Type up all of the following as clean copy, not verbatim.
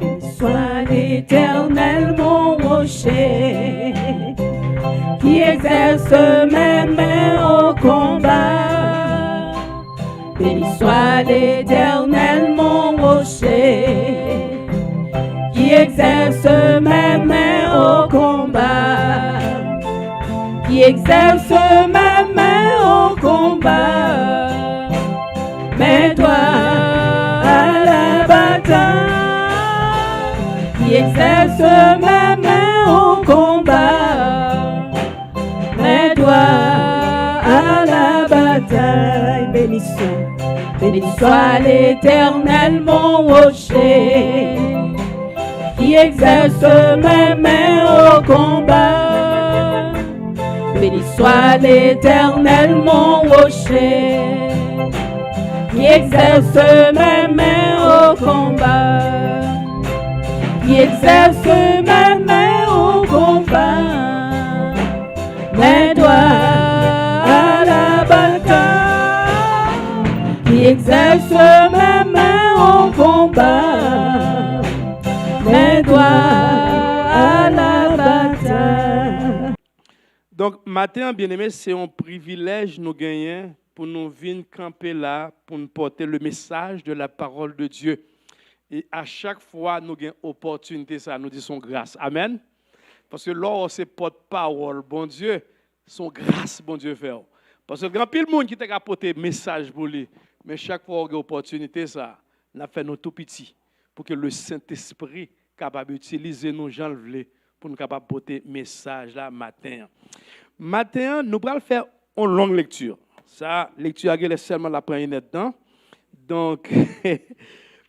Béni soit l'Éternel, mon rocher, qui exerce mes mains au combat. Béni soit l'Éternel, mon rocher, qui exerce mes mains au combat. Qui exerce mes mains au combat. Mets-toi à la bataille. Qui exerce mes mains au combat. Mets-toi à la bataille. Béni soit l'Éternel, mon rocher, qui exerce mes mains au combat. Béni soit l'Éternel, mon rocher, qui exerce mes mains au combat. Qui exerce mes mains au combat. Mets-toi à la bataille. Qui exerce mes mains au combat. Mets-toi à la bataille. Donc, matin, bien-aimé, c'est un privilège nous gagner pour nous venir camper là, pour nous porter le message de la parole de Dieu. Et à chaque fois, nous avons opportunité, ça nous dit son grâce. Amen. Parce que là, c'est porte-parole, bon Dieu, son grâce, bon Dieu, fait. Parce que grand pile monde qui t'a apporté message pour lui, mais chaque fois, on a opportunité, ça, on a fait nos tout petits pour que le Saint-Esprit capable d'utiliser nos gens pour nous capable porter message là matin. Matin, nous allons faire une longue lecture. Ça, lecture est seulement la première dedans. Donc,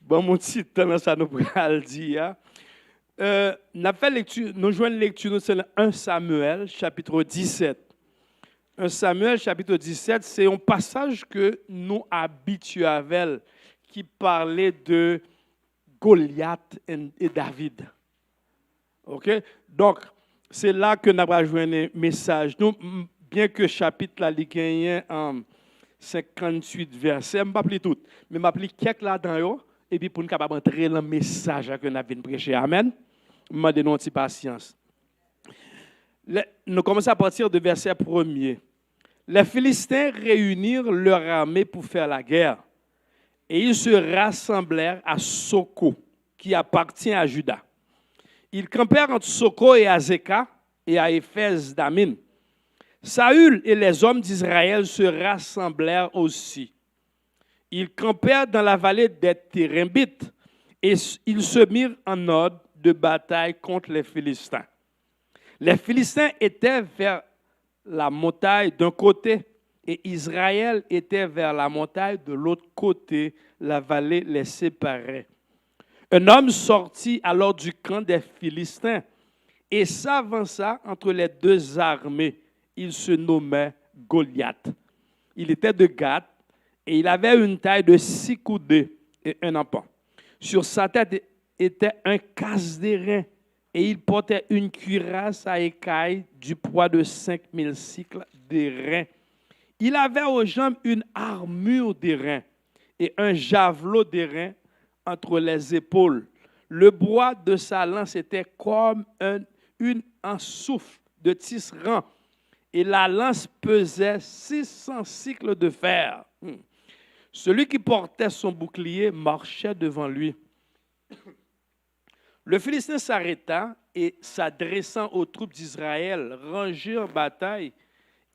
bon, mon petit temps, ça nous allons dire. Nous jouons une lecture, c'est 1 Samuel, chapitre 17. 1 Samuel, chapitre 17, c'est un passage que nous habituons avec, qui parlait de Goliath et David. OK? Donc, c'est là que nous avons joué un message. Nous, bien que le chapitre là, il gagne en 58 versets, je ne vais pas tout, mais je vais appeler quelques là-dedans, et puis pour nous capable entrer dans le message que nous avons prêché. Amen. Je vais demander une petite patience. Nous commençons à partir du verset 1er. Les Philistins réunirent leur armée pour faire la guerre, et ils se rassemblèrent à Soko, qui appartient à Juda. Ils campèrent entre Soko et Azeka et à Éphèse d'Amin. Saül et les hommes d'Israël se rassemblèrent aussi. Ils campèrent dans la vallée des Térembites et ils se mirent en ordre de bataille contre les Philistins. Les Philistins étaient vers la montagne d'un côté et Israël était vers la montagne de l'autre côté. La vallée les séparait. Un homme sortit alors du camp des Philistins et s'avança entre les deux armées. Il se nommait Goliath. Il était de Gath et il avait une taille de 6 coudées et un empan. Sur sa tête était un casse d'airain et il portait une cuirasse à écailles du poids de 5000 cycles d'airain. Il avait aux jambes une armure d'airain et un javelot d'airain entre les épaules. Le bois de sa lance était comme une ensouffle de tisserand et la lance pesait 600 cycles de fer. Celui qui portait son bouclier marchait devant lui. Le Philistin s'arrêta et, s'adressant aux troupes d'Israël rangées en bataille,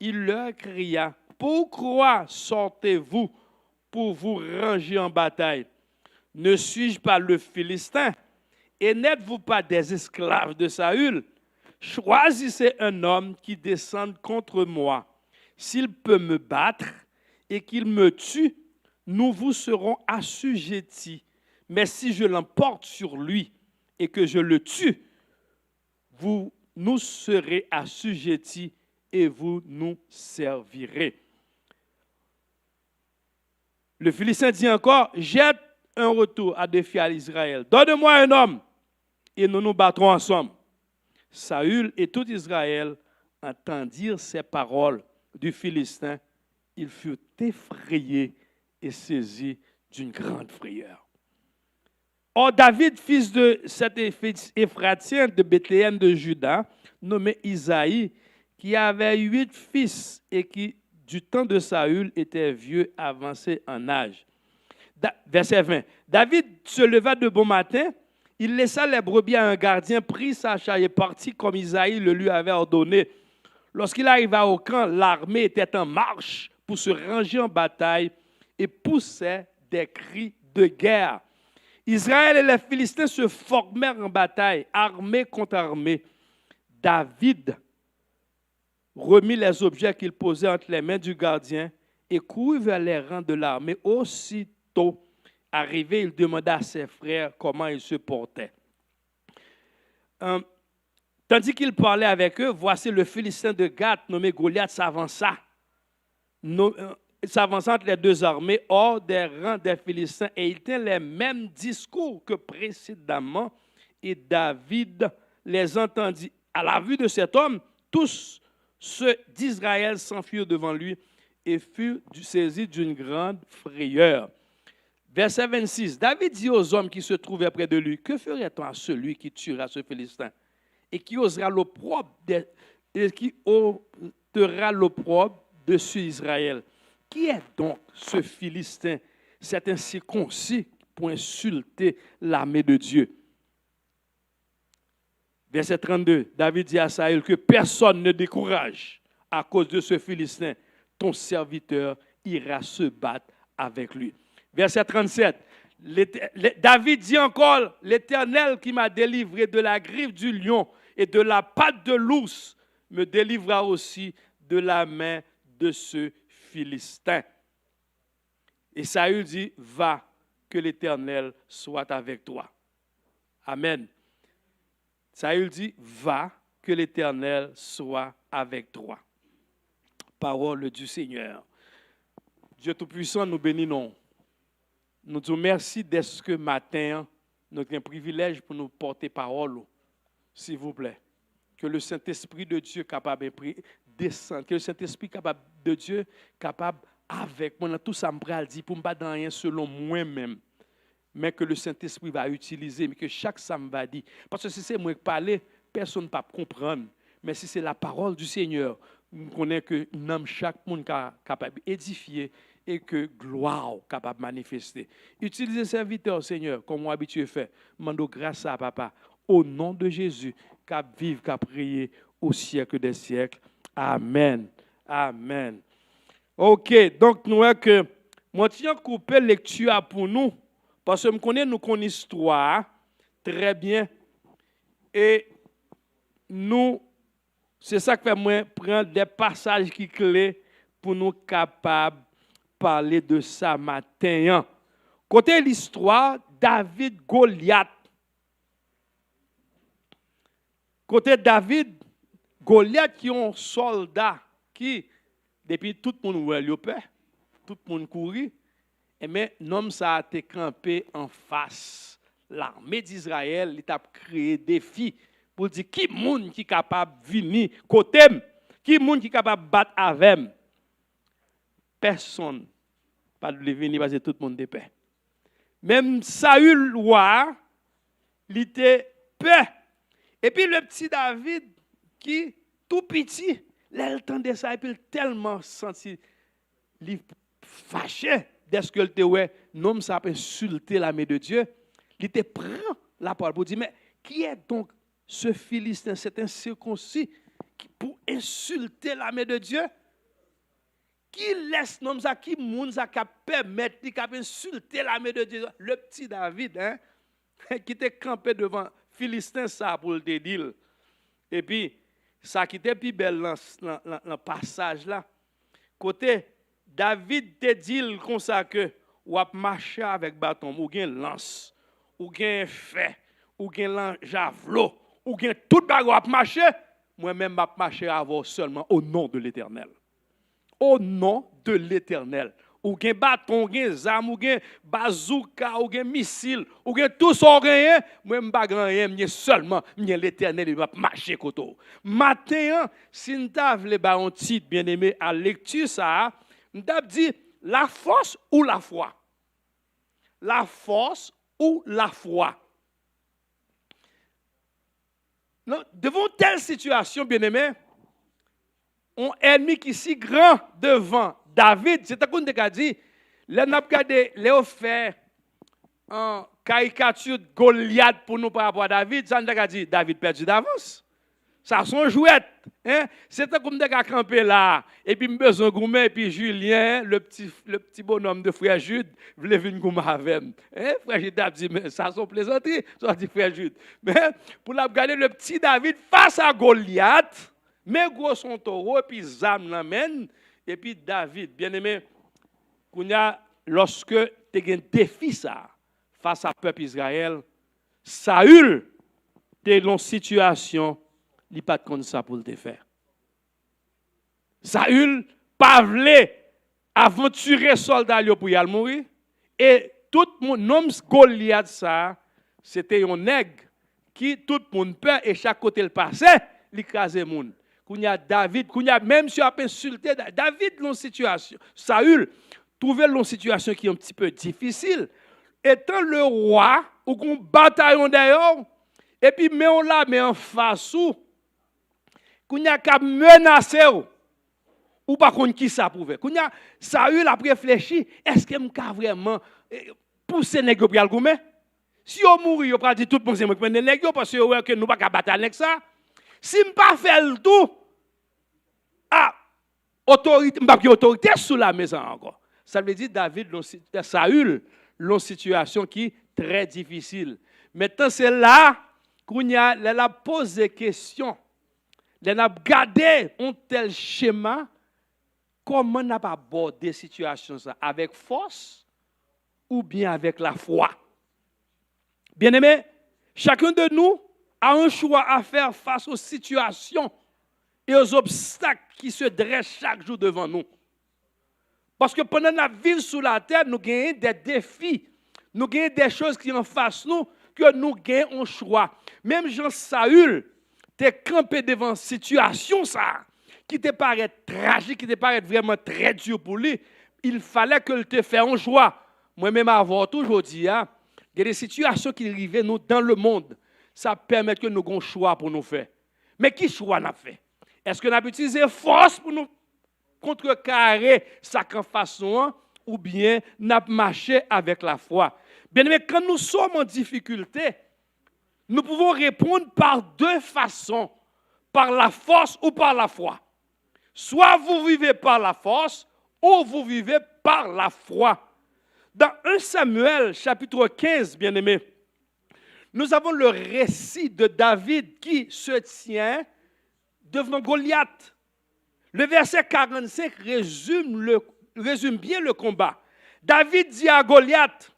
il leur cria: « Pourquoi sortez-vous pour vous ranger en bataille? Ne suis-je pas le Philistin? Et n'êtes-vous pas des esclaves de Saül? Choisissez un homme qui descende contre moi. S'il peut me battre et qu'il me tue, nous vous serons assujettis. Mais si je l'emporte sur lui et que je le tue, vous nous serez assujettis et vous nous servirez. » Le Philistin dit encore: « Jette un retour à défi à Israël. Donne-moi un homme et nous nous battrons ensemble. » Saül et tout Israël entendirent ces paroles du Philistin. Ils furent effrayés et saisis d'une grande frayeur. Or, David, fils de cet Éphratien de Bethléem de Juda, nommé Isaïe, qui avait 8 fils et qui, du temps de Saül, était vieux, avancé en âge. Verset 20. David se leva de bon matin, il laissa les brebis à un gardien, prit sa charge et partit comme Isaïe le lui avait ordonné. Lorsqu'il arriva au camp, l'armée était en marche pour se ranger en bataille et poussait des cris de guerre. Israël et les Philistins se formèrent en bataille, armée contre armée. David remit les objets qu'il posait entre les mains du gardien et courut vers les rangs de l'armée. Aussitôt arrivé, il demanda à ses frères comment ils se portaient. Tandis qu'il parlait avec eux, voici le Philistin de Gath, nommé Goliath, s'avança entre les deux armées, hors des rangs des Philistins, et il tint les mêmes discours que précédemment, et David les entendit. À la vue de cet homme, tous ceux d'Israël s'enfuirent devant lui et furent saisis d'une grande frayeur. Verset 26, David dit aux hommes qui se trouvaient près de lui, que ferait-on à celui qui tuera ce Philistin et qui osera l'opprobre dessus Israël? Qui est donc ce Philistin, cet incirconcis, pour insulter l'armée de Dieu? Verset 32, David dit à Saül que personne ne décourage à cause de ce Philistin. Ton serviteur ira se battre avec lui. Verset 37, David dit encore, l'Éternel qui m'a délivré de la griffe du lion et de la patte de l'ours me délivrera aussi de la main de ce Philistin. Et Saül dit, va, que l'Éternel soit avec toi. Amen. Saül dit, va, que l'Éternel soit avec toi. Parole du Seigneur. Dieu Tout-Puissant, nous bénissons. Nous disons merci dès ce matin, nous avons un privilège pour nous porter parole, s'il vous plaît. Que le Saint-Esprit de Dieu capable de descendre, que le Saint-Esprit capable de Dieu capable avec moi, tout ça me dit pour ne pas dans rien selon moi-même, mais que le Saint-Esprit va utiliser, mais que chaque ça me va dire. Parce que si c'est moi qui parle, personne ne peut comprendre. Mais si c'est la parole du Seigneur, on connaît que chaque monde capable d'édifier et que gloire capable de manifester. Utilisez serviteur, Seigneur, comme on habitué fait. Mando grâce à Papa, au nom de Jésus, cap vive, cap prier au siècle des siècles. Amen. Amen. OK, donc nous voyons que moi tiens couper lecture pour nous parce que nous connaissons histoire très bien et nous c'est ça que fait moi prendre des passages qui clés pour nous capables parler de ça matin. Côté l'histoire, David Goliath. Côté David Goliath qui est un soldat qui depuis tout le monde ouel peur, tout le monde courir, et mais l'homme ça a été campé en face. L'armée d'Israël, il a créé des défis pour dire qui monde qui capable venir côté, qui monde qui capable battre avec. Personne pas de venir parce que tout le monde est peur. Même Saül roi, il était peur. Et puis le petit David qui tout petit, là il entendait ça et puis il tellement senti il fâché dès ce que il était ouais, non ça a insulté l'armée de Dieu. Il te prend la parole pour dire mais qui est donc ce Philistin, cet incirconcis pour insulter l'armée de Dieu? Qui laisse nom ça, qui moun ça qui permettre, qui insulter l'armée de Dieu? Le petit David, hein, qui était campé devant Philistin ça pour le dire. Et puis ça qui était plus belle dans le passage là. Côté David te dit comme ça que ou a marcher avec bâton, ou gen lance, ou gen fait, ou gen javelot, ou gen tout bagarre à marcher, moi-même m'a marcher avant seulement au nom de l'Éternel. Au nom de l'Éternel. Ou gen bâton, ou gen zam, ou gen bazooka, ou gen missile, ou gen tout ça rien, moi m'pa grand rien, m'y seulement m'y l'Éternel il va marcher koto. Matin, si n'ta vle ba un titre bien-aimé à lecture ça, m'ta dit la force ou la foi. La force ou la foi. Non, devant telle situation, bien-aimé, un ennemi qui est si grand devant David, c'est un qu'on a dit, là, on a regardé, Léo fait en caricature de Goliath pour nous par rapport à David, ça on a dit, David perdu d'avance. Ça son jouette. Hein? C'était comme des gars campés là. Et puis, besoin gourmet, et puis Julien, le petit bonhomme de frère Jude, voulait venir gourmet avec moi. Hein? Frère Jude a dit, mais ça son plaisanterie. Ça dit frère Jude. Mais pour la regarder le petit David face à Goliath, mais gros son taureau, et puis Zam l'amène. Et puis David, bien aimé, lorsque tu as un défi ça, face à peuple Israël, Saül, tu es dans une situation. Il n'y a pas de ça pour le faire. Saül pas voulu aventurer soldat pour y aller mourir. Et tout le monde, nom Goliath, ça, c'était un nègre qui tout le monde peur et chaque côté le passait, il écrasait le monde. David, même si on a insulté David dans une situation, Saül trouvait une situation qui est un petit peu difficile. Étant le roi, ou qu'on bataillon d'ailleurs, et puis mais on l'a mis en face où, qu'on a qu'à menacer ou pas qu'on qui ça pouvait. Qu'on a Saül a réfléchi, est-ce que m'ka vraiment pousser nèg pour le goumer? Si on mourit, on pas dit tout le monde c'est moi qui prendre nèg parce que nous pas battre avec ça. Si m'pas fait le tout, autorité, m'pas autorité sous la maison encore. Ça veut dire David Saül une situation qui est très difficile. Maintenant c'est là qu'on a posé des questions. On a gardé un tel schéma, comment on n'a pas abordé la situation ça, avec force ou bien avec la foi. Bien aimé, chacun de nous a un choix à faire face aux situations et aux obstacles qui se dressent chaque jour devant nous. Parce que pendant notre vie sur la terre, nous gagnons des défis, nous gagnons des choses qui en face nous, que nous gagnons un choix. Même Jean Saül, tu es campé devant une situation ça, qui te paraît tragique, qui te paraît vraiment très dur pour lui, il fallait que tu te fasses un choix. Moi-même, avant tout, aujourd'hui, il y a des situations qui arrivent nous dans le monde. Ça permet que nous ayons un choix pour nous faire. Mais qui choix nous fait? Est-ce que nous avons utilisé force pour nous contrecarrer sa façon ou bien nous avons marché avec la foi? Bien aimé, quand nous sommes en difficulté, nous pouvons répondre par deux façons, par la force ou par la foi. Soit vous vivez par la force ou vous vivez par la foi. Dans 1 Samuel, chapitre 15, bien aimé, nous avons le récit de David qui se tient devant Goliath. Le verset 45 résume bien le combat. David dit à Goliath,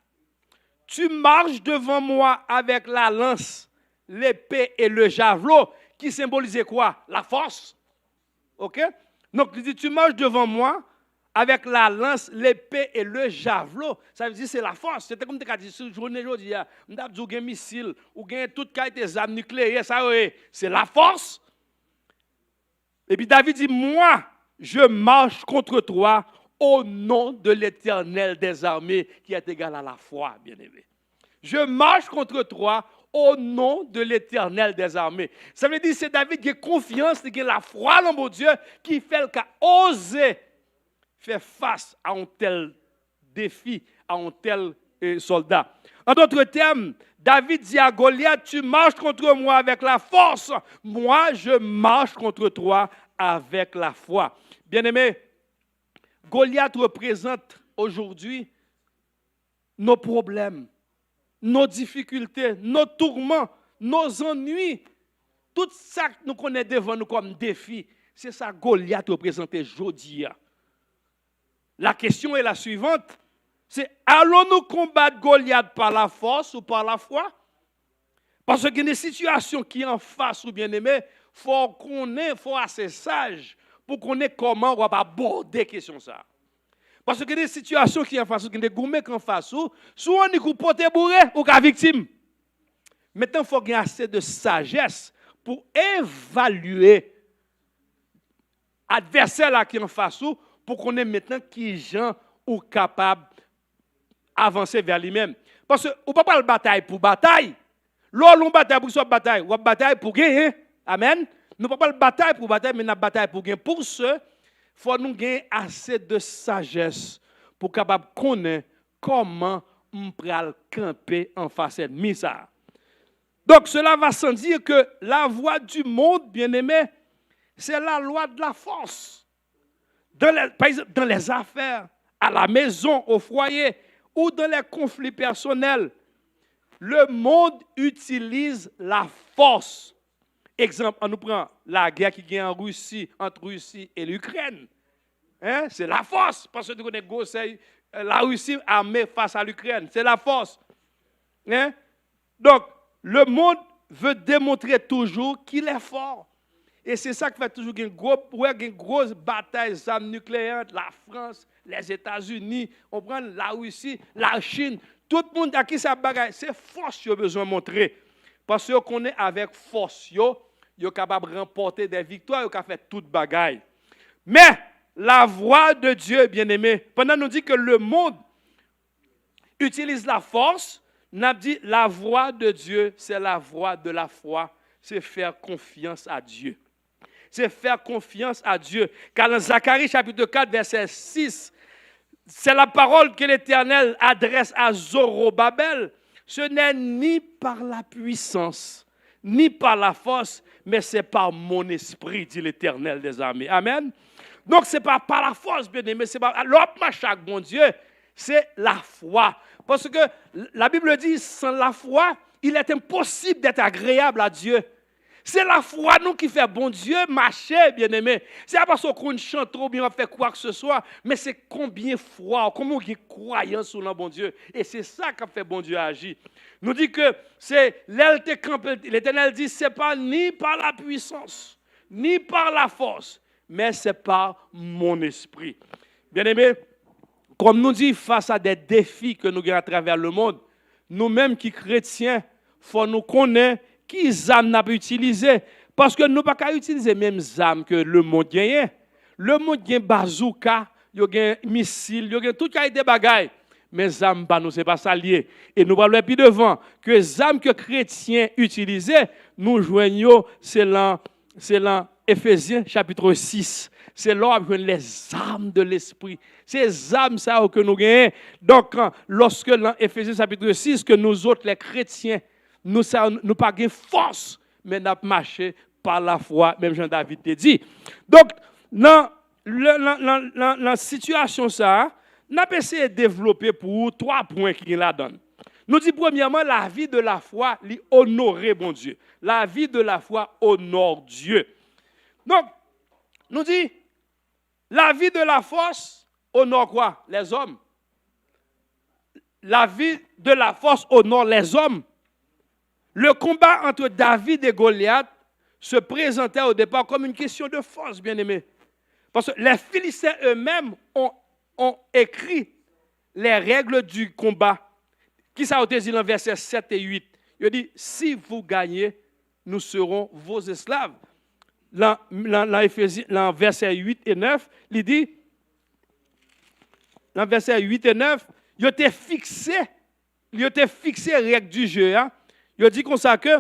« Tu marches devant moi avec la lance, l'épée et le javelot, qui symbolisaient quoi? La force. Ok? Donc, il dit, tu marches devant moi avec la lance, l'épée et le javelot. Ça veut dire c'est la force. C'était comme tu as dit, sur journée aujourd'hui, on a dit un missile, ou gain toutes les armes nucléaires, ça c'est la force. Et puis David dit, moi, je marche contre toi au nom de l'Éternel des armées qui est égal à la foi, bien-aimé. Je marche contre toi au nom de l'Éternel des armées. Ça veut dire que c'est David qui a confiance, qui a la foi en mon Dieu, qui fait le cas, oser faire face à un tel défi, à un tel soldat. En d'autres termes, David dit à Goliath, tu marches contre moi avec la force, moi je marche contre toi avec la foi. Bien-aimé, Goliath représente aujourd'hui nos problèmes, nos difficultés, nos tourments, nos ennuis. Tout ça que nous connaissons devant nous comme défi, c'est ça que Goliath représente aujourd'hui. La question est la suivante, c'est allons-nous combattre Goliath par la force ou par la foi? Parce qu'il y a des situations qui en face ou bien aimé, faut être assez sage pour qu'on ait comment on va aborder la question ça. Parce qu'il y a des situations qui en face, il y a des gourmets qui en face, soit on est porté bourré ou qu'à victime. Maintenant, il faut qu'il y ait assez de sagesse pour évaluer l'adversaire qui est en face pour qu'on ait maintenant qui gens ou capable d'avancer vers lui-même. Parce que on ne peut pas le bataille pour bataille. Lorsqu'on on bataille pour soit bataille, on bataille pour gagner. Amen. Nous ne pouvons pas le bataille pour bataille, mais nous bataille pour gagner. Pour ce, il faut nous gagner assez de sagesse pour capable connaître comment on peut camper en face ennemi ça. Donc cela va sans dire que la voie du monde, bien-aimé, c'est la loi de la force. Par exemple, dans les affaires, à la maison, au foyer ou dans les conflits personnels, le monde utilise la force. Exemple, on nous prend la guerre qui est en Russie, entre Russie et l'Ukraine. Hein? C'est la force, parce que nous connaissons la Russie armée face à l'Ukraine. C'est la force. Hein? Donc, le monde veut démontrer toujours qu'il est fort. Et c'est ça qui fait toujours une grosse bataille d'armes nucléaires, la France, les États-Unis, on prend la Russie, la Chine. Tout le monde à qui ça bagaille, c'est force qu'il a besoin de montrer. Parce qu'on est avec force, il est capable de remporter des victoires, il est capable de faire toute bagaille. Mais la voix de Dieu, bien-aimé, pendant qu'on nous dit que le monde utilise la force, on a dit la voix de Dieu, c'est la voix de la foi, c'est faire confiance à Dieu. C'est faire confiance à Dieu. Car dans Zacharie chapitre 4, verset 6, c'est la parole que l'Éternel adresse à Zorobabel. Ce n'est ni par la puissance, ni par la force, mais c'est par mon esprit, dit l'Éternel des armées. Amen. Donc, ce n'est pas par la force, bien aimé, c'est pas l'autre chaque bon Dieu, c'est la foi. Parce que la Bible dit, sans la foi, il est impossible d'être agréable à Dieu. C'est la foi, nous, qui fait bon Dieu marcher, bien-aimé. C'est pas parce qu'on chante trop bien, on fait quoi que ce soit, mais c'est combien foi, comment on a croyance sur le bon Dieu. Et c'est ça qui fait bon Dieu agir. Nous dit que c'est l'Éternel dit, c'est pas ni par la puissance, ni par la force, mais c'est par mon esprit. Bien-aimé, comme nous dit, face à des défis que nous avons à travers le monde, nous-mêmes qui chrétiens, il faut nous connaître qui âmes n'a pas utilisé. Parce que nous ne pouvons pas utiliser les mêmes âmes que le monde gagne. Le monde gagne bazooka, il y a missile, il y a tout qui a des bagailles. Mais les âmes, nous, ce n'est pas ça lié. Et nous parlons plus devant que les âmes que les chrétiens utilisaient, nous joignons, c'est dans Éphésiens chapitre 6. C'est là où les âmes de l'esprit. C'est les âmes ça que nous gagnons. Donc, lorsque dans Éphésiens chapitre 6, que nous autres, les chrétiens, nous pas de force, mais nous marché par la foi, même Jean-David te dit. Donc, dans la situation, ça, nous avons essayé de développer pour 3 points qui la donnent. Nous disons premièrement, la vie de la foi, honorer bon Dieu. La vie de la foi honore Dieu. Donc, nous disons, la vie de la force honore quoi? Les hommes. La vie de la force honore les hommes. Le combat entre David et Goliath se présentait au départ comme une question de force, bien-aimé. Parce que les Philistins eux-mêmes ont écrit les règles du combat. Qui ça a été dit dans versets 7 et 8? Il dit, si vous gagnez, nous serons vos esclaves. Dans versets 8 et 9, il dit, dans versets 8 et 9, il a fixé les règles du jeu. Hein? Il dit comme ça que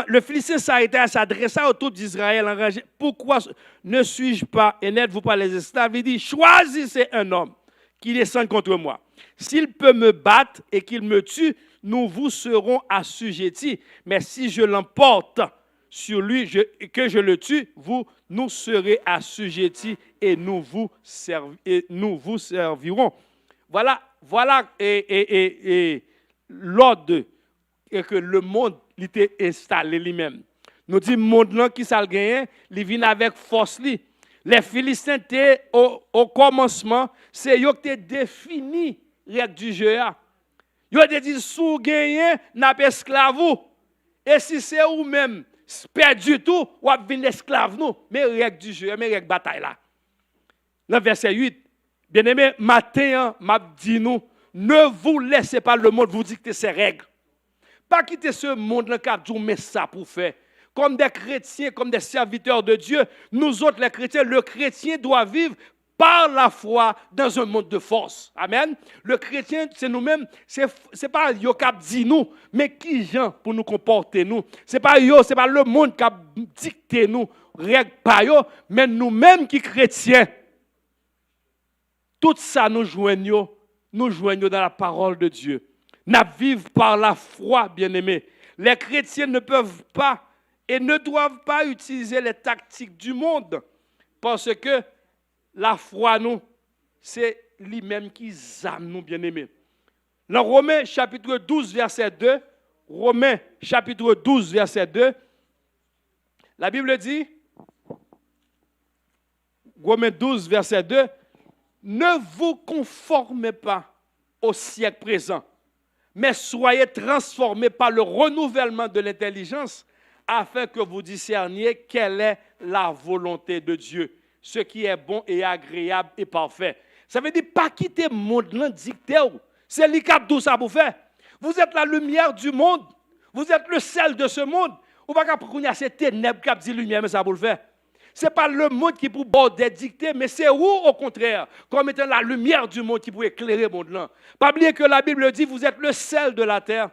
le Philistin s'adressa au troupe d'Israël enragé. Pourquoi ne suis-je pas, et n'êtes-vous pas les esclaves? Il dit, choisissez un homme qui descende contre moi. S'il peut me battre et qu'il me tue, nous vous serons assujettis. Mais si je l'emporte sur lui, que je le tue, vous nous serez assujettis et nous vous servirons. Voilà l'ordre et que le monde était installé lui-même. Nous disons, le monde là qui s'est gagné, il vient avec force. Les Philistins étaient au commencement, c'est eux qui ont défini les règles du jeu. Ils ont dit, si vous gagnez, n'a pas esclave. Et si c'est vous-même, perdu tout, vous avez venir esclave nous. Mais les règles du jeu, mais les règles de bataille là. Dans verset 8, bien aimé, matin, m'a dit nous, ne vous laissez pas le monde vous dicter ces règles. Pas quitter ce monde-là qui a dit, mais ça pour faire. Comme des chrétiens, comme des serviteurs de Dieu, nous autres les chrétiens, le chrétien doit vivre par la foi dans un monde de force. Amen. Le chrétien, c'est nous-mêmes, c'est pas yo qui dit nous, mais qui gens pour nous comporter nous. C'est pas le monde qui a dicté nous, règle pas yo, mais nous-mêmes qui chrétiens. Tout ça nous joignons dans la parole de Dieu. Nous vivons par la foi, bien-aimés. Les chrétiens ne peuvent pas et ne doivent pas utiliser les tactiques du monde parce que la foi, nous, c'est lui-même qui âme nous, bien-aimés. Dans Romains chapitre 12, verset 2, Romains chapitre 12, verset 2, la Bible dit, Romains 12, verset 2, ne vous conformez pas au siècle présent, mais soyez transformés par le renouvellement de l'intelligence afin que vous discerniez quelle est la volonté de Dieu, ce qui est bon et agréable et parfait. Ça veut dire pas quitter le monde, dicté. C'est lui qui a tout ça pour faire. Vous êtes la lumière du monde. Vous êtes le sel de ce monde. Ou pas qu'il y a ces ténèbres qui a dit lumière, mais ça pour le faire. Ce n'est pas le monde qui peut border dicter, mais c'est vous, au contraire, comme étant la lumière du monde qui peut éclairer le monde-là. Pas oublier que la Bible dit, vous êtes le sel de la terre.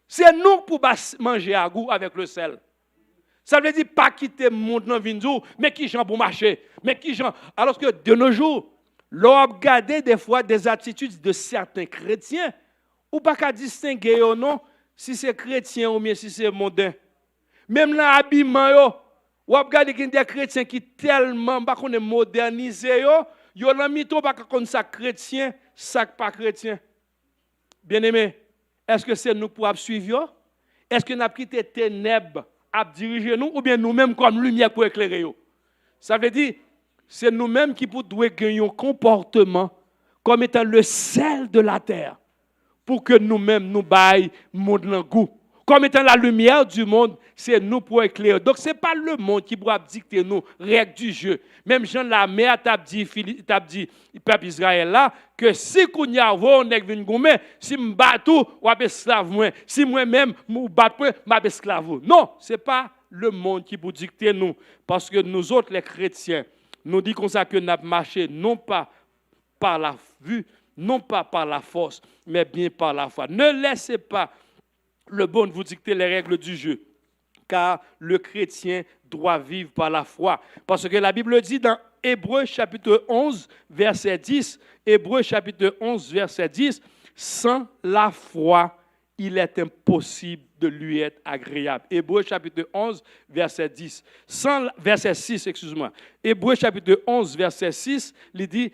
C'est nous pour manger à goût avec le sel. Ça veut dire pas quitter le monde dans Vinzou, mais qui gens pour marcher. Mais qui gens. Alors que de nos jours, l'on a regardé des fois des attitudes de certains chrétiens, ou pas qu'à distinguer ou non, si c'est chrétien ou bien si c'est mondain. Même dans l'habillement, ou a regardé des chrétiens qui tellement pas qu'on est modernisé, yo la mito pas qu'on ça chrétien, ça pas chrétien. Bien-aimé, est-ce que c'est nous pour suivre? Est-ce que nous avons quitté ténèbres à diriger nous ou bien nous-mêmes comme lumière pour éclairer? Ça veut dire, c'est nous-mêmes qui devons gagner un comportement comme étant le sel de la terre pour que nous-mêmes nous baillons monde dans goût. Comme étant la lumière du monde, c'est nous pour éclairer. Donc, ce n'est pas le monde qui pourra dicter nous, règles du jeu. Même Jean la mère t'a dit, peuple Israël là, que si qu'on y a on est venu gommer, si me battu, ou esclave moi, si moi-même me battu, m'a esclave. Non, ce n'est pas le monde qui pour dicter nous. Parce que nous autres, les chrétiens, nous disons comme ça que nous avons marché non pas par la vue, non pas par la force, mais bien par la foi. Ne laissez pas le bon vous dicter les règles du jeu, car le chrétien doit vivre par la foi. Parce que la Bible dit dans Hébreux chapitre 11, verset 10, Hébreux chapitre 11, verset 10, sans la foi, il est impossible de lui être agréable. Hébreux chapitre 11, verset 10. Verset 6, excuse-moi. Hébreux chapitre 11, verset 6, il dit,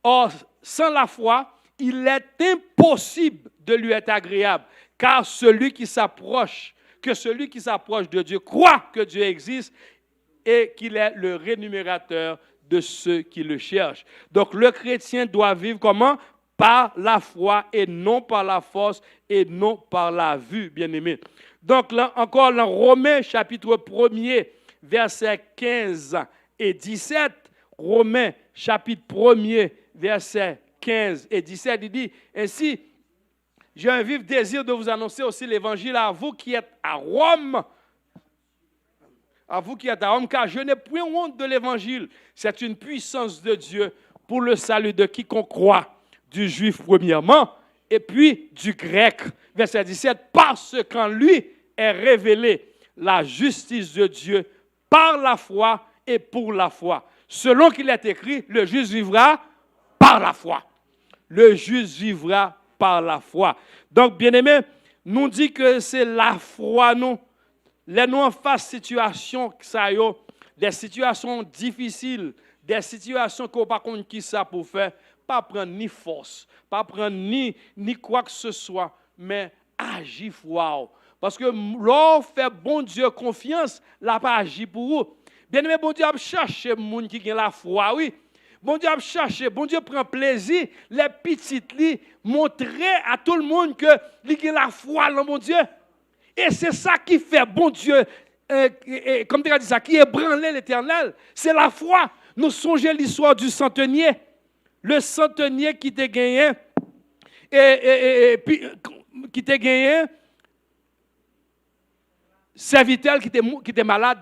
or, sans la foi, il est impossible de lui être agréable. Car celui qui s'approche de Dieu croit que Dieu existe et qu'il est le rémunérateur de ceux qui le cherchent. Donc le chrétien doit vivre comment? Par la foi et non par la force et non par la vue, bien-aimé. Donc là encore, dans Romains chapitre 1er, versets 15 et 17, Romains chapitre 1er, versets 15 et 17, il dit ainsi, j'ai un vif désir de vous annoncer aussi l'évangile à vous qui êtes à Rome. À vous qui êtes à Rome, car je n'ai point honte de l'évangile. C'est une puissance de Dieu pour le salut de quiconque croit, du juif premièrement, et puis du grec. Verset 17, parce qu'en lui est révélée la justice de Dieu par la foi et pour la foi. Selon qu'il est écrit, le juste vivra par la foi. Le juste vivra par la foi. Donc, bien-aimés, nous dit que c'est la foi, nous. Les nous en face situation, des situations difficiles, des situations qu'on ne pas compte qui ça pour faire, pas prendre ni force, pas prendre ni quoi que ce soit, mais agir foi. Parce que l'on fait bon Dieu confiance, là pas agir pour vous. Bien-aimé, bon Dieu a cherché le monde qui a la foi, oui. Bon Dieu a cherché, bon Dieu prend plaisir, les petites li montrer à tout le monde que il a la foi dans mon Dieu. Et c'est ça qui fait bon Dieu, comme tu as dit ça, qui ébranle l'Éternel. C'est la foi. Nous songeons l'histoire du centenier. Le centenier qui t'a gagné, qui t'a gagné, serviteur qui était malade.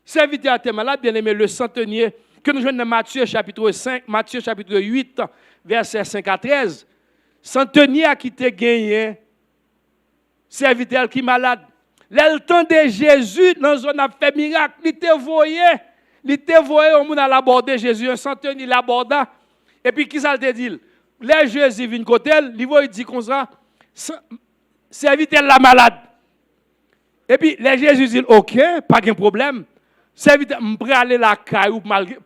Serviteur était malade, bien aimé, le centenier que nous jouons dans Matthieu chapitre 5, Matthieu chapitre 8, verset 5 à 13. Centenier a quitté gagné, serviteur qui est malade. Le temps de Jésus, dans zone a fait miracle, il te voyait au monde à l'aborder Jésus, un centenier l'aborda. Et puis, qui ça te dit? Les Jésus vient côté, il dit comme ça, serviteur la malade. Et puis, les Jésus dit, ok, pas de problème. Serviteur, je vais aller la caille pour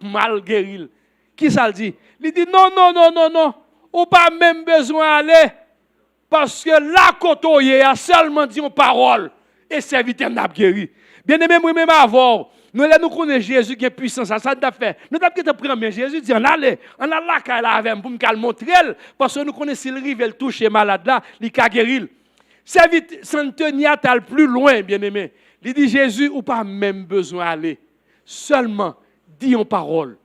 mal guérir. Qui ça le dit? Il dit, non, ou pas même besoin d'aller. Parce que là, quand on y a seulement dit une parole, et serviteur n'a pas guéri. Bien aimé, moi même avant, nous connaissons Jésus qui est puissant, ça t'a fait. Nous avons peut-être pris mais Jésus dit, on a la caille avec pour me montrer, parce que nous connaissons le rive, elle touche malade là, il a guéri. Serviteur, Saint-Denis est plus loin, bien aimé. Il dit, Jésus, ou pas même besoin d'aller. Seulement, dis une parole.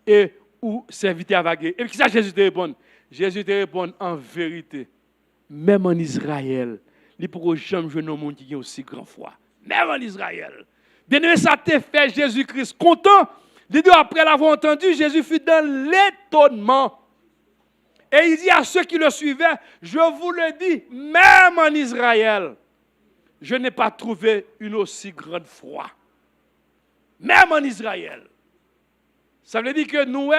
Et ou serviteur va guérir. Et puis, ça, Jésus te répond. Jésus te répond en vérité. Même en Israël, il ne pourra jamais jouer un monde qui a aussi grand foi. Même en Israël. Bien aimé, ça te fait Jésus-Christ content. Il dit, après l'avoir entendu, Jésus fut dans l'étonnement. Et il dit à ceux qui le suivaient, je vous le dis, même en Israël, je n'ai pas trouvé une aussi grande foi. Même en Israël. Ça veut dire que nous,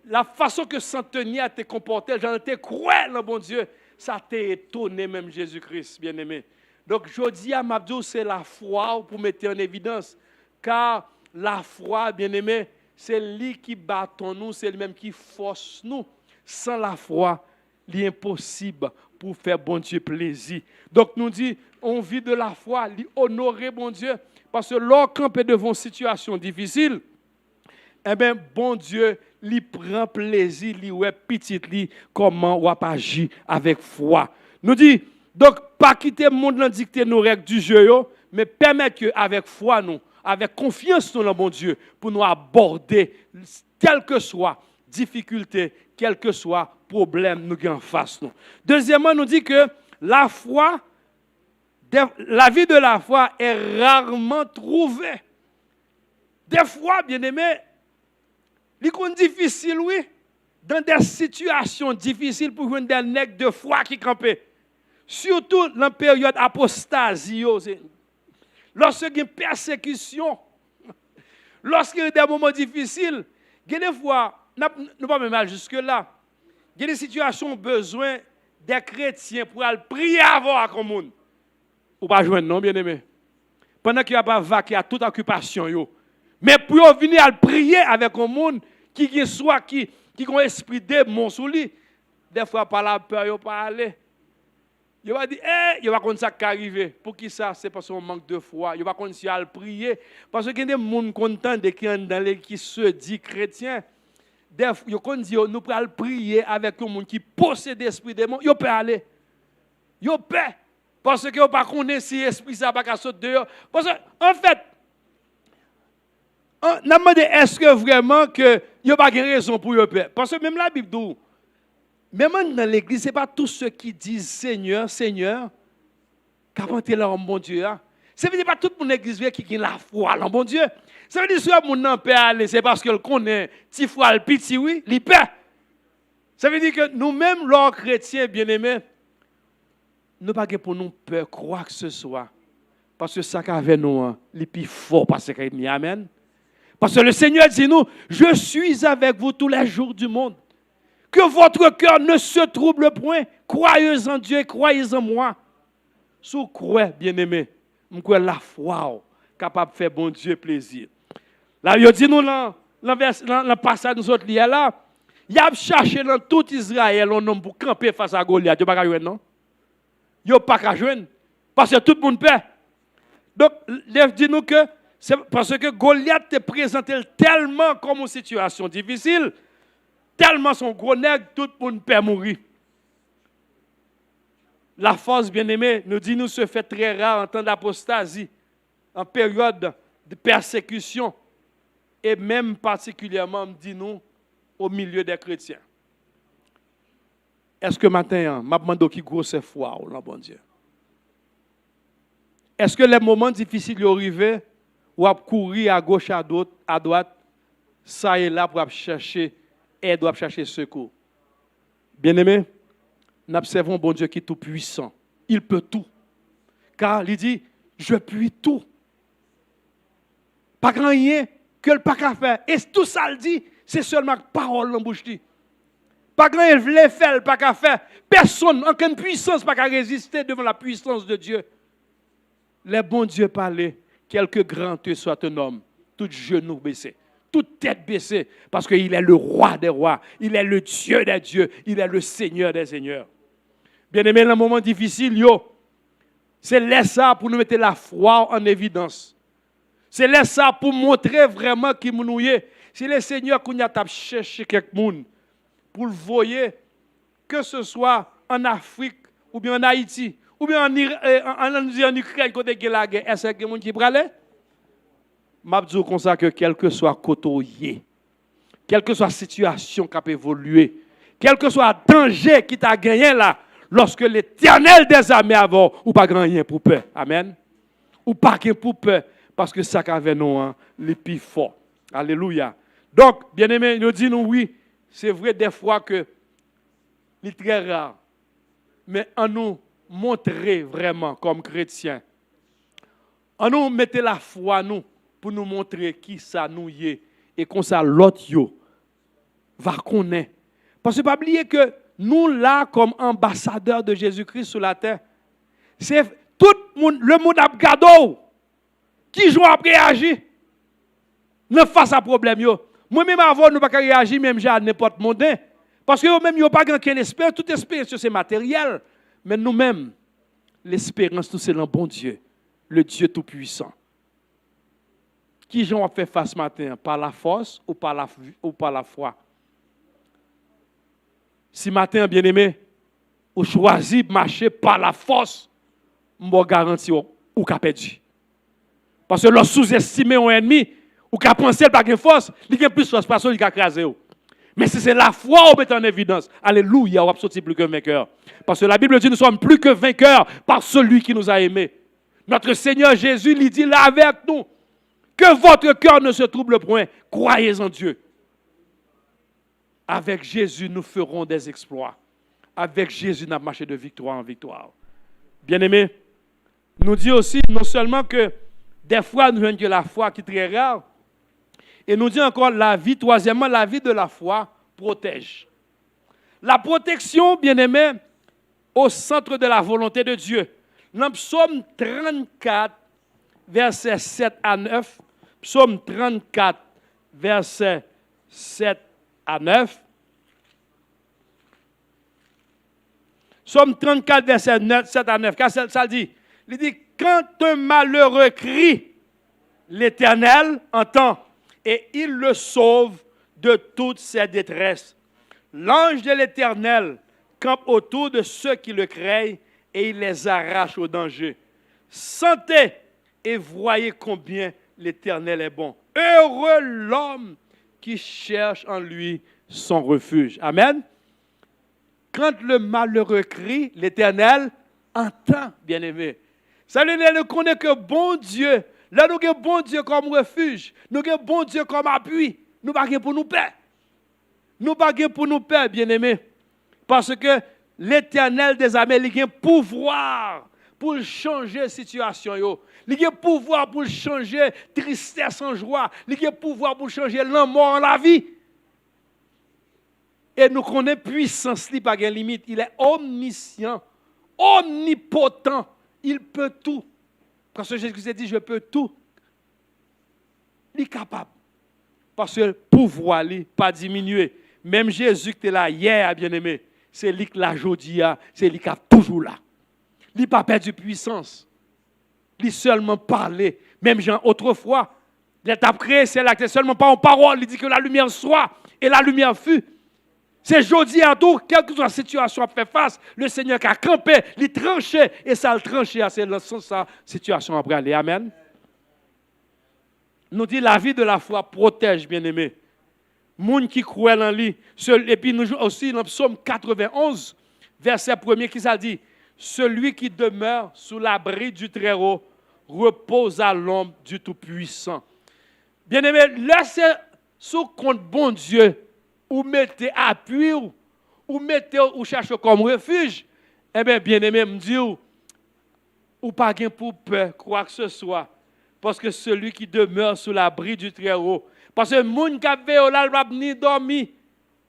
la façon que Saint-Denis a été comporté, j'en étais cruel, le bon Dieu, ça t'a étonné même Jésus-Christ, bien-aimé. Donc, je dis à Mabdou, c'est la foi pour mettre en évidence. Car la foi, bien-aimé, c'est lui qui bat nous, c'est lui-même qui force nous. Sans la foi, il est impossible pour faire bon Dieu plaisir. Donc, nous dit, on vit de la foi, honorer bon Dieu. Parce que lorsqu'on est devant une situation difficile, eh bien, bon Dieu, il prend plaisir, il ouais petit, comment on agir avec foi. Nous dit, donc, pas quitter le monde dans dicter nos règles du jeu, mais permettre qu'avec foi, nous, avec confiance dans le bon Dieu, pour nous aborder, quelle que soit difficulté, quel que soit problème nous avons en face. Nous. Deuxièmement, nous dit que la foi, la vie de la foi est rarement trouvée. Des fois, bien aimé, il est difficile, oui, dans des situations difficiles pour jouer des nègres de foi qui campent. Surtout dans la période apostasie, lorsqu'il y a une persécution, lorsqu'il y a des moments difficiles, il y a des fois, nous pas même mal jusque-là, il y a des situations où besoin des chrétiens pour aller prier avant à comme monde. Ou pas joindre, non, bien aimé. Pendant qu'il n'y a pas vaqué à toute occupation, mais pour venir à prier avec un monde qui a un esprit démon sous lui, des fois par la peur, il ne pas aller. Il va dire, il va comme ça qui arrive. Pour qui ça? C'est parce qu'on manque de foi. Il va comme si à prier. Parce qu'il y a des gens contents qui se disent chrétiens. Il va dire, nous pouvons prier avec un monde qui possède l'esprit démon. Il peut aller. Il peut. Parce que vous ne connaissez pas si l'esprit ça va sauter dehors. Parce qu'en fait, on a demandé est-ce que vraiment que il n'y a pas de raison pour le faire. Parce que même la Bible dit, même dans l'église, ce n'est pas tous ceux qui disent Seigneur, Seigneur, qu'avant tu es là, bon Dieu. Ça veut dire pas tout le monde l'église qui a la foi, là, bon Dieu. Ça veut dire que si mon nom peut aller, c'est parce qu'il connaît petit foi, le petit, oui, il peut. Ça veut dire que nous-mêmes, les chrétiens bien-aimés, nous pas pour nous peur quoi que ce soit. Parce que ça qu'avec nous, les plus fort parce qu'il dit Amen. Parce que le Seigneur dit nous, je suis avec vous tous les jours du monde. Que votre cœur ne se trouble point. Croyez en Dieu, croyez en moi. Si vous croyez, bien-aimé, vous croyez la foi capable de faire bon Dieu plaisir. Là, il dit nous, dans le passage nous autres là, il a cherché dans tout Israël un homme pour camper face à Goliath. Il n'y a pas qu'à jouer, non? Il n'y a pas qu'à jouer. Parce que tout le monde paie. Donc, il dit nous que c'est parce que Goliath te présentait tellement comme une situation difficile, tellement son gros nègre, tout le monde peut mourir. La force, bien-aimée, nous dit nous se fait très rare en temps d'apostasie, en période de persécution, et même particulièrement, dit nous, au milieu des chrétiens. Est-ce que maintenant, je me demande qui grosse foi, là, bon Dieu? Est-ce que les moments difficiles arrivent, ou à courir à gauche, à droite, ça est là pour chercher aide, doit chercher secours. Bien-aimé, nous observons bon Dieu qui est tout puissant. Il peut tout. Car il dit, je puis tout. Pas grand rien que le pas qu'à faire. Et tout ça le dit, c'est seulement parole en bouche. Pas grand rien voulait faire, le pas qu'à faire. Personne, aucune puissance pas qu'à résister devant la puissance de Dieu. Les bons dieux parlaient, quelque grand que soit un homme, tout genou baissé, toute tête baissée, parce qu'il est le roi des rois, il est le Dieu des dieux, il est le Seigneur des seigneurs. Bien-aimé, dans un moment difficile, c'est là ça pour nous mettre la foi en évidence. C'est là ça pour montrer vraiment qui nous est. C'est le Seigneur qui a cherché quelqu'un pour le voir, que ce soit en Afrique ou bien en Haïti, ou bien en Ukraine, côté de la guerre, est-ce qu'il y a quelqu'un qui prale? Je dis comme ça que quel que soit côté, quelle que soit la situation qui a évolué, quel que soit le danger qui t'a gagné là, lorsque l'Éternel des armées avant, ou pas grand rien pour peur. Amen. Ou pas rien pour peur, parce que ça qu'avait nous, les plus forts. Alléluia. Donc, bien aimé, nous disons oui, c'est vrai des fois que c'est très rare, mais en nous montrer vraiment comme chrétiens, en nous mettre la foi nous pour nous montrer qui ça nous y est et qu'on ça l'autre yo va connaître. Parce que pas oublier que nous là comme ambassadeurs de Jésus-Christ sur la terre, c'est tout le monde a gardé qui joue à réagir face à problème yo. Moi-même avant nous pas réagir même à n'importe monde parce que même yo pas grand espérance, toute espérance c'est matériel, mais nous-mêmes l'espérance tout c'est le bon Dieu, le Dieu tout puissant. Qui j'en a fait face matin par la force ou par la foi? Si matin bien-aimé, ou choisi de marcher par la force, je garantis ou qu'a perdu. Parce que lorsque sous-estimer un ennemi, ou qu'a pensé par une force, il y a plus de force parce qu'il a écrasé. Mais si c'est la foi ou met en évidence, alléluia, on va sortir plus que vainqueur. Parce que la Bible dit nous sommes plus que vainqueurs par celui qui nous a aimés. Notre Seigneur Jésus lui dit là avec nous, que votre cœur ne se trouble point, croyez en Dieu. Avec Jésus, nous ferons des exploits. Avec Jésus, nous marchons de victoire en victoire. Bien-aimés, nous dit aussi non seulement que des fois nous avons que la foi qui est très rare, et nous dit encore la vie, troisièmement, la vie de la foi protège. La protection, bien-aimés, au centre de la volonté de Dieu. Dans Psaume 34, versets 7 à 9, Psaume 34, versets 7 à 9. Psaume 34, verset 7 à 9. Car ça dit, il dit, quand un malheureux crie, l'Éternel entend et il le sauve de toutes ses détresses. L'ange de l'Éternel campe autour de ceux qui le craignent et il les arrache au danger. Sentez et voyez combien l'Éternel est bon. Heureux l'homme qui cherche en lui son refuge. Amen. Quand le malheureux crie, l'Éternel entend, bien-aimé. Ça veut dire qu'on connaît que bon Dieu, là nous avons bon Dieu comme refuge, nous avons bon Dieu comme appui, nous ne pouvons pas pour nous perdre. Nous ne pouvons pas pour nous perdre, bien-aimé. Parce que l'Éternel des armées, il a un pouvoir pour changer la situation. Il a un pouvoir pour changer tristesse en joie. Il a un pouvoir pour changer l'amour en la vie. Et nous connaissons puissance, il n'a pas de limite. Il est omniscient, omnipotent. Il peut tout. Parce que Jésus a dit, je peux tout. Il est capable. Parce que le pouvoir n'est pas diminué. Même Jésus qui était là hier, bien-aimé, c'est lui qui l'a aujourd'hui, c'est lui qui est toujours là. Il n'a pas perdu puissance. Il seulement parlé. Même Jean, autrefois, l'étape créée, c'est là, c'est seulement pas en parole. Il dit que la lumière soit et la lumière fut. C'est aujourd'hui à tout, quelle que soit la situation à faire face, le Seigneur qui a campé, il tranché, et ça le tranché, c'est dans sa situation après aller. Amen. Nous dit la vie de la foi protège, bien-aimé. Moun qui croit en lui. Et puis nous aussi dans Psaume 91, verset 1er, qui ça dit, celui qui demeure sous l'abri du Très-Haut repose à l'ombre du Tout-Puissant. Bien-aimé, là c'est sous compte bon Dieu, ou mettez appui, ou mettez ou cherchez comme refuge, eh bien, bien-aimé, me dit, ou pas gain pour peur, quoi que ce soit. Parce que celui qui demeure sous l'abri du Très-Haut, parce que le monde qui a veillé là, il va venir dormir,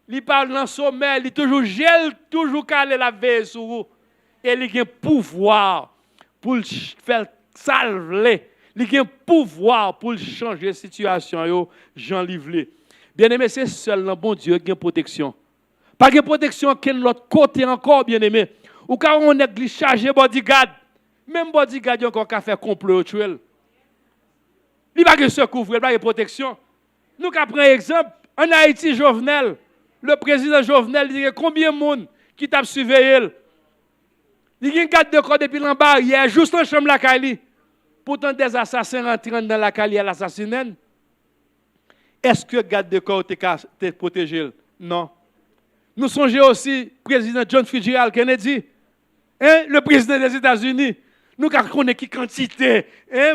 il parle dans le sommeil, il toujours gèle, toujours calé la veille sur vous. Et il a un pouvoir pour le faire salver. Il a un pouvoir pour changer la situation, Jean Livlé. Bien-aimé, c'est seul le bon Dieu qui a une protection. Pas de protection qui est de l'autre côté encore, bien-aimé. Ou quand on est chargé bodyguard, même bodyguard, il y a encore qu'à faire complot actuel. Il n'y a pas de secours, il n'y a pas de protection. Nous prenons un exemple. En Haïti, Jovenel, le président Jovenel, il y a combien de monde qui t'a surveillé? Il y a une garde de corps depuis l'en bas, il y a juste en chambre la Cali. Pourtant, des assassins rentrant dans la Cali à l'assassinat. Est-ce que le garde de corps t'a protégé? Non. Nous songeons aussi le président John Fitzgerald Kennedy, le président des États-Unis. Nous connaissons qui quantité,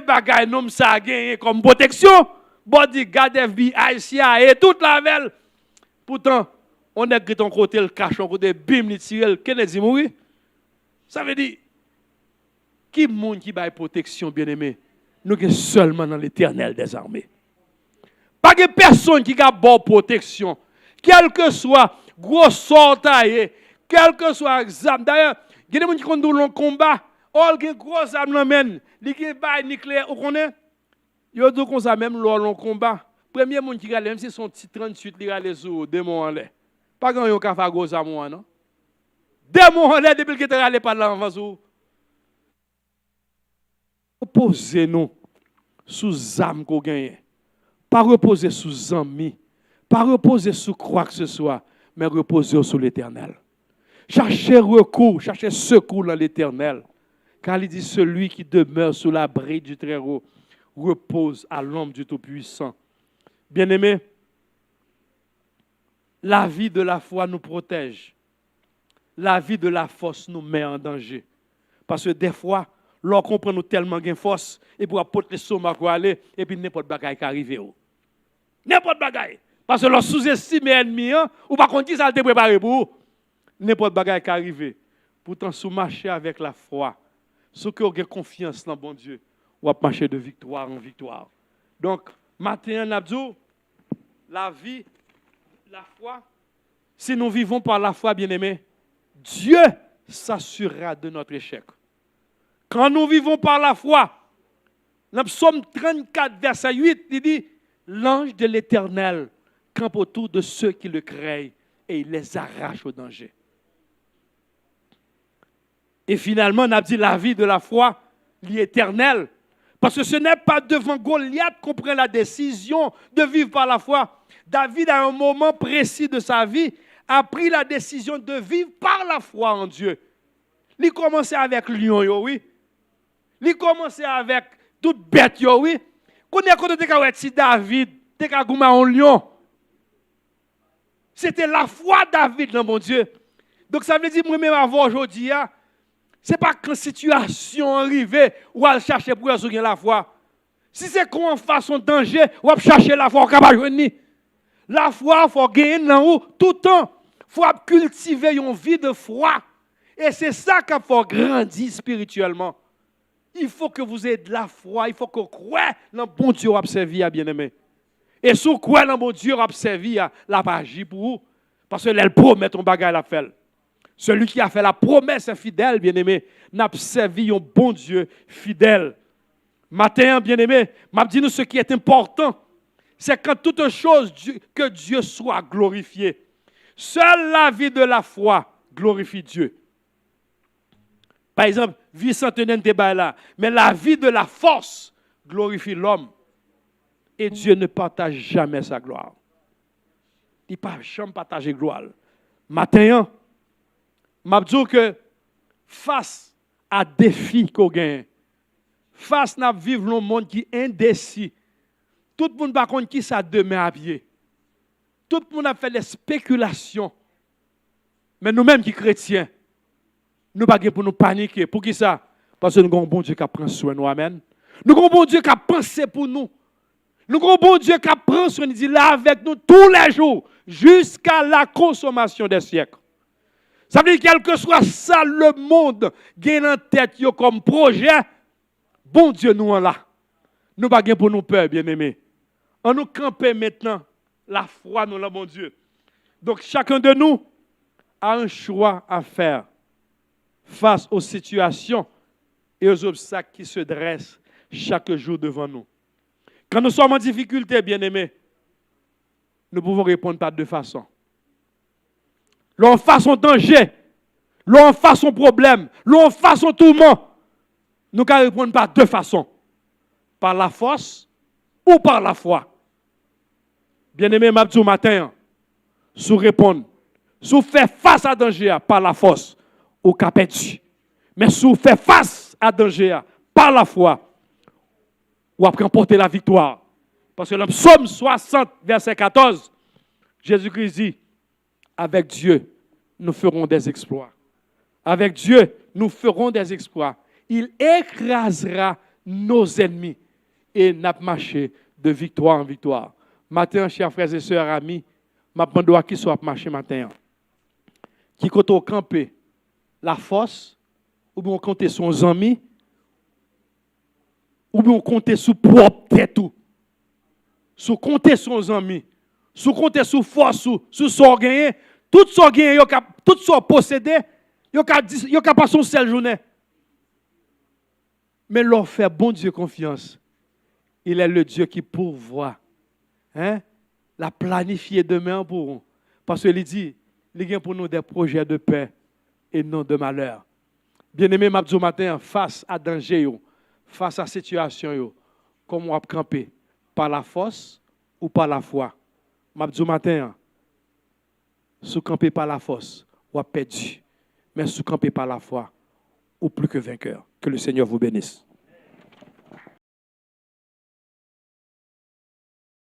bagay nom ça gagné comme protection, bodyguard, FBI, CIA, toute la veille. Pourtant, on est de ton côté le cachon, côté bim, le tirel, Kennedy mourir. Ça veut dire, qui monde qui baille protection, bien-aimé? Nous sommes seulement dans l'Éternel des armées. Pas de personne qui a bonne protection, quel que soit gros sort taillé, quel que soit examen. D'ailleurs, il y a des gens qui conduisent le combat, il y a gros armes l'emmène, il y a des nucléaires, vous connaissez? Il y a des gens même lors le combat. Premier monde qui regarde, même si son petit 38, il regarde les eaux, démons en l'air. Pas quand il y a un fait gros armes, non? Démons en l'air depuis qu'il est allé par là en face. Reposez-nous sous âme qu'on gagne. Pas reposer sous amis, pas reposer sous quoi que ce soit, mais reposer sur l'Éternel. Cherchez recours, cherchez secours dans l'Éternel. Car il dit, celui qui demeure sous l'abri du Très-Haut repose à l'ombre du Tout-Puissant. Bien-aimés, la vie de la foi nous protège. La vie de la force nous met en danger. Parce que des fois, lorsqu'on prend nous tellement de force, et pour apporter les sommats pour aller, et puis n'importe bagaille qui arrive. N'importe bagaille. Parce que lorsque sous-estime l'ennemi, ou pas qu'on dit ça, te préparé pour vous. N'importe bagaille qui arrive. Pourtant, si vous marchez avec la foi, si vous avez confiance dans bon Dieu, vous allez marcher de victoire en victoire. Donc, maintenant, Nabdou, la vie, la foi, si nous vivons par la foi, bien-aimés, Dieu s'assurera de notre échec. Quand nous vivons par la foi, dans Psaume 34, verset 8, il dit, l'ange de l'Éternel campe autour de ceux qui le craignent et il les arrache au danger. Et finalement, on a dit la vie de la foi, l'éternel. Parce que ce n'est pas devant Goliath qu'on prend la décision de vivre par la foi. David, à un moment précis de sa vie, a pris la décision de vivre par la foi en Dieu. Il commençait avec lion, oui. Il commençait avec toute bête, oui. Qu'on est content de si David, t'es qu'à un lion. C'était la foi David dans mon Dieu. Donc ça veut dire, moi-même avant aujourd'hui, ce n'est pas qu'une situation arrivée où elle cherche pour gagner la foi. Si c'est qu'on fasse un danger, on va chercher la foi, on va gagner. La foi, il faut gagner dans tout le temps. Il faut cultiver une vie de foi. Et c'est ça qu'il faut grandir spirituellement. Il faut que vous ayez de la foi. Il faut que vous croyez dans le bon Dieu observé, bien-aimé. Et si vous croyez dans le bon Dieu observé, la va agir pour vous. Parce que elle promet ton bagage à faire. Celui qui a fait la promesse est fidèle, bien-aimé. N'a servi un bon Dieu fidèle. Matin, bien-aimé, m'a dit nous ce qui est important, c'est quand toute chose que Dieu soit glorifié. Seule la vie de la foi glorifie Dieu. Par exemple, vie centenaire n'est pas là, mais la vie de la force glorifie l'homme. Et Dieu ne partage jamais sa gloire. Il ne peut jamais partager gloire. Matin, m'a dit que face à défi qu'on gagne, face à vivre dans un monde qui est indécis, tout le monde par contre qui ça demain à pied. Tout le monde a fait des spéculations. Mais nous-mêmes qui chrétiens, nous ne pouvons pas pour nous paniquer. Pour qui ça? Parce que nous avons un bon Dieu qui prend soin de nous. Amen. Nous avons un bon Dieu qui a pensé pour nous. Nous avons un bon Dieu qui prend soin, il dit là avec nous tous les jours, jusqu'à la consommation des siècles. Ça veut dire quel que soit ça, le monde gagne en tête comme projet, bon Dieu nous en là. Nous pas pour nous peur, bien-aimés. On nous camper maintenant la foi dans le bon Dieu. Donc chacun de nous a un choix à faire face aux situations et aux obstacles qui se dressent chaque jour devant nous. Quand nous sommes en difficulté, bien-aimés, nous pouvons répondre par deux façons. L'on face au danger, l'on face au problème, l'on face au tourment, nous pouvons répondre par deux façons. Par la force ou par la foi. Bien-aimé, Mabdou matin, sous répondre, sous faire face à danger par la force, ou qu'a perdu. Mais sous faire face à danger par la foi, ou après remporter la victoire. Parce que dans le psaume 60, verset 14, Jésus-Christ dit, avec Dieu, nous ferons des exploits. Avec Dieu, nous ferons des exploits. Il écrasera nos ennemis et n'a marché de victoire en victoire. Matin, chers frères et sœurs, amis, je demande à qui soit marché matin. Qui compte au camper la force, ou bien on compte sur nos amis, ou bien on compte sur propre tête tout. Sous compter sur nos amis, sous compter sur force, sous son gagné, tout son gagné, tout son possédé, yo ka pas son seule journée. Mais leur fait bon Dieu confiance. Il est le Dieu qui pourvoit. Hein? La planifier demain pour nous. Parce qu'il dit, il y a pour nous des projets de paix et non de malheur. Bien-aimé, Mabdou matin, face à danger, face à situation, comment on va camper? Par la force ou par la foi? Mabdou matin, sous camper par la force, on a perdu. Mais sous camper par la foi, ou plus que vainqueur. Que le Seigneur vous bénisse.